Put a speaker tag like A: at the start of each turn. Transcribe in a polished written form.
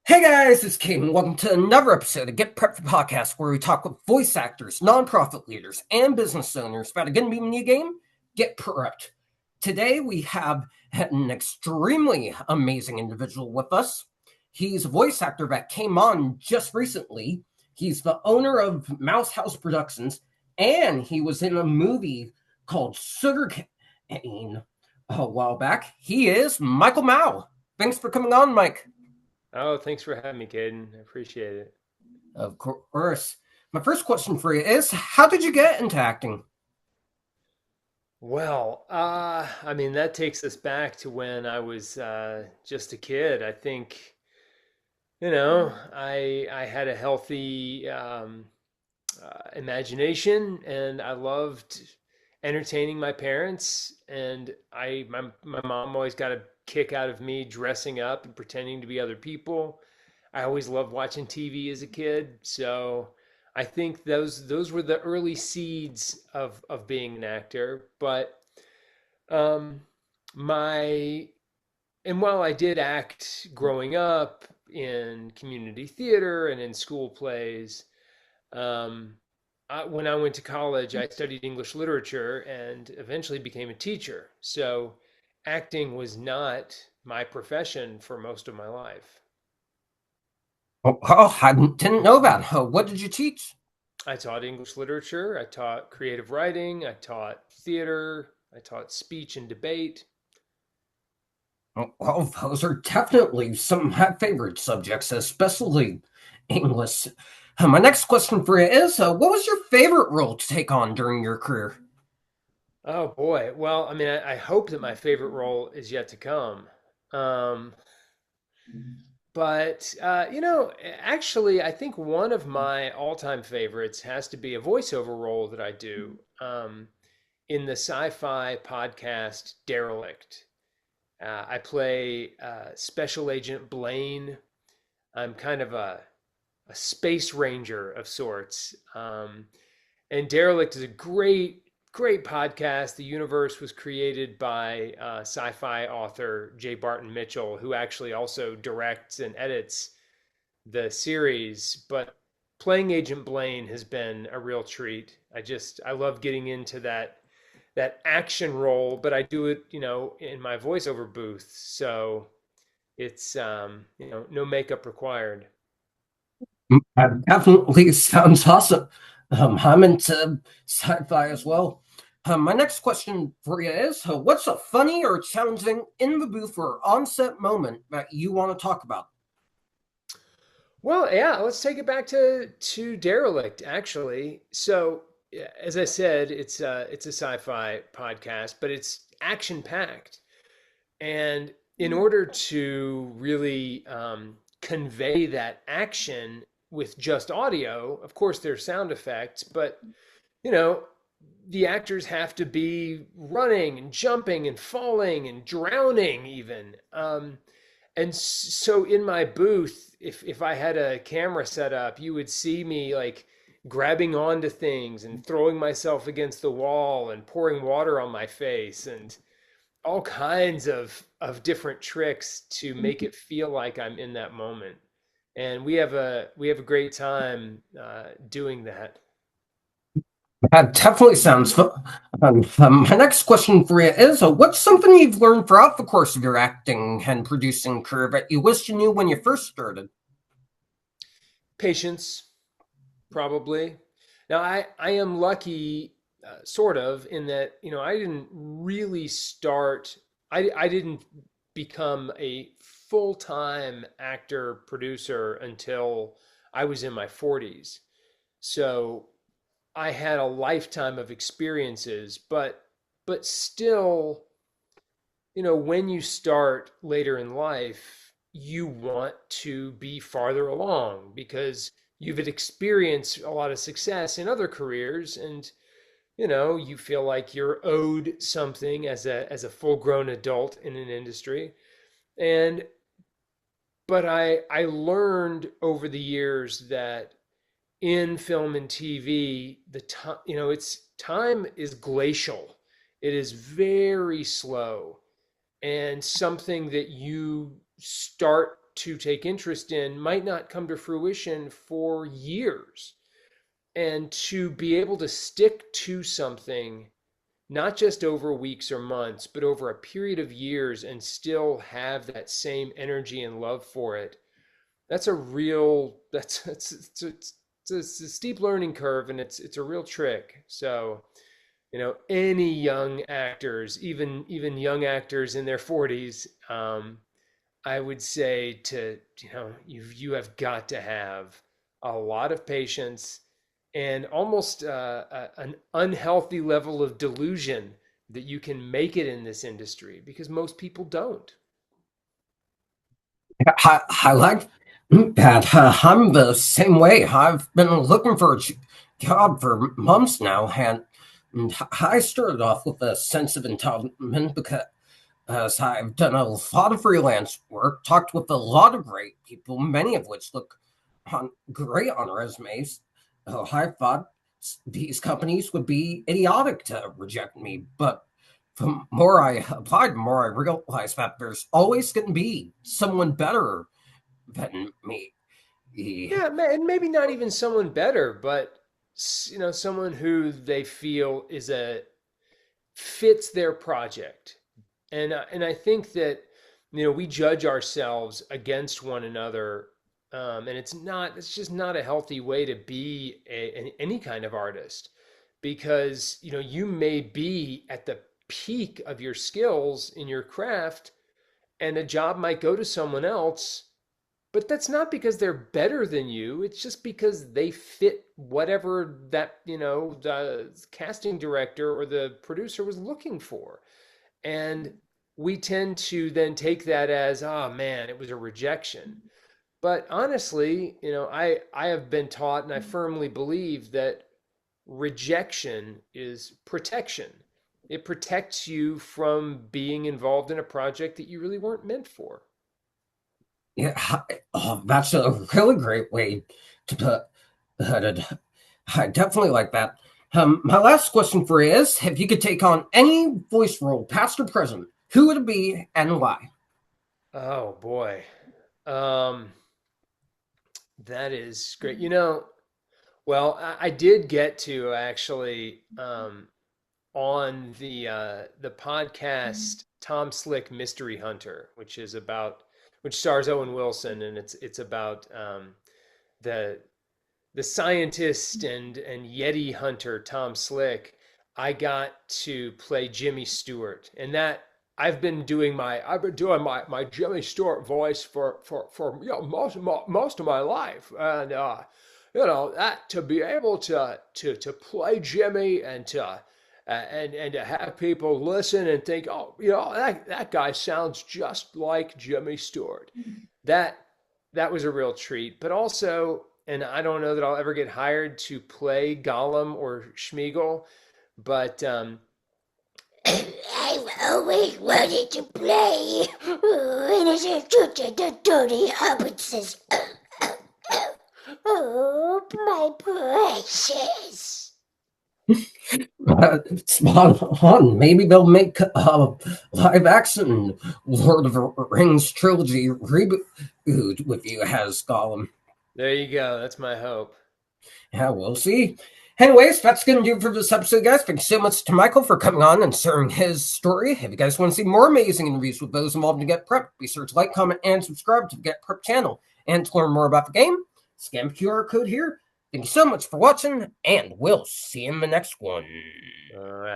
A: Hey guys, it's Caden. Welcome to another episode of Get Prepped for Podcast, where we talk with voice actors, nonprofit leaders, and business owners about a good media game. Get prepped. Today we have an extremely amazing individual with us. He's a voice actor that came on just recently. He's the owner of Maus Haus Productions, and he was in a movie called Sugarcane a while back. He is Michael Mao. Thanks for coming on, Mike.
B: Oh, thanks for having me, Caden. I appreciate it.
A: Of course. My first question for you is, how did you get into acting?
B: That takes us back to when I was just a kid. I think, I had a healthy imagination, and I loved entertaining my parents. And my mom always got a kick out of me dressing up and pretending to be other people. I always loved watching TV as a kid, so I think those were the early seeds of being an actor. But um, my and while I did act growing up in community theater and in school plays, um, when I went to college, I studied English literature and eventually became a teacher. So acting was not my profession for most of my life.
A: Oh, I didn't know that. What did you teach?
B: I taught English literature, I taught creative writing, I taught theater, I taught speech and debate.
A: Well, those are definitely some of my favorite subjects, especially English. My next question for you is, what was your favorite role to take on during your career?
B: Oh boy. Well, I hope that my favorite role is yet to come. Um, actually, I think one of my all-time favorites has to be a voiceover role that I do in the sci-fi podcast Derelict. I play Special Agent Blaine. I'm kind of a space ranger of sorts. And Derelict is a great podcast. The universe was created by sci-fi author J. Barton Mitchell, who actually also directs and edits the series. But playing Agent Blaine has been a real treat. I love getting into that action role, but I do it, in my voiceover booth. So it's no makeup required.
A: That definitely sounds awesome. I'm into sci-fi as well. My next question for you is, what's a funny or challenging in the booth or on-set moment that you want to talk about?
B: Well, yeah, let's take it back to Derelict actually. So, yeah, as I said, it's a sci-fi podcast, but it's action packed. And in order to really convey that action with just audio, of course, there's sound effects, but you know, the actors have to be running and jumping and falling and drowning even. And so in my booth, if I had a camera set up, you would see me like grabbing onto things and throwing myself against the wall and pouring water on my face and all kinds of different tricks to make it feel like I'm in that moment. And we have a great time doing that.
A: That definitely sounds fun. My next question for you is, what's something you've learned throughout the course of your acting and producing career that you wish you knew when you first started?
B: Patience, probably. Now I am lucky, sort of, in that I didn't really start. I didn't become a full-time actor producer until I was in my 40s. So I had a lifetime of experiences, but still, when you start later in life, you want to be farther along because you've experienced a lot of success in other careers, and you feel like you're owed something as a full-grown adult in an industry. And but I learned over the years that in film and TV, the time, it's time is glacial. It is very slow, and something that you start to take interest in might not come to fruition for years. And to be able to stick to something, not just over weeks or months, but over a period of years and still have that same energy and love for it, that's a real, it's a steep learning curve, and it's a real trick. So, any young actors, even young actors in their 40s, I would say you have got to have a lot of patience and almost an unhealthy level of delusion that you can make it in this industry, because most people don't.
A: I like that. I'm the same way. I've been looking for a job for months now, and I started off with a sense of entitlement because I've done a lot of freelance work, talked with a lot of great people, many of which look great on resumes. Oh, I thought these companies would be idiotic to reject me, but the more I applied, the more I realized that there's always going to be someone better than me.
B: Yeah, and maybe not even someone better, but someone who they feel fits their project. And I think that we judge ourselves against one another, and it's just not a healthy way to be any kind of artist, because you may be at the peak of your skills in your craft, and a job might go to someone else, but that's not because they're better than you. It's just because they fit whatever that the casting director or the producer was looking for. And we tend to then take that as, oh man, it was a rejection. But honestly, I have been taught, and I firmly believe that rejection is protection. It protects you from being involved in a project that you really weren't meant for.
A: Yeah, that's a really great way to put it. I definitely like that. My last question for you is, if you could take on any voice role, past or present, who would it be and why?
B: Oh boy. Um, that is great. Well, I did get to actually on the podcast Tom Slick Mystery Hunter, which stars Owen Wilson, and it's about the the scientist and Yeti hunter Tom Slick. I got to play Jimmy Stewart, and that I've been doing my Jimmy Stewart voice for most of my life, and that to be able to play Jimmy and to have people listen and think, oh, that guy sounds just like Jimmy Stewart. That that was a real treat. But also, and I don't know that I'll ever get hired to play Gollum or Schmeagol, but
C: I've always wanted to play. And as a the dirty hobbit says, oh, my precious.
A: Spot on. Maybe they'll make a live action Lord of the Rings trilogy reboot with you as Gollum.
B: there you go. That's my hope.
A: Yeah, we'll see. Anyways, that's going to do it for this episode, guys. Thanks so much to Michael for coming on and sharing his story. If you guys want to see more amazing interviews with those involved in Get Prep, be sure to like, comment, and subscribe to the Get Prep channel. And to learn more about the game, scan the QR code here. Thank you so much for watching, and we'll see you in the next one.
B: All right.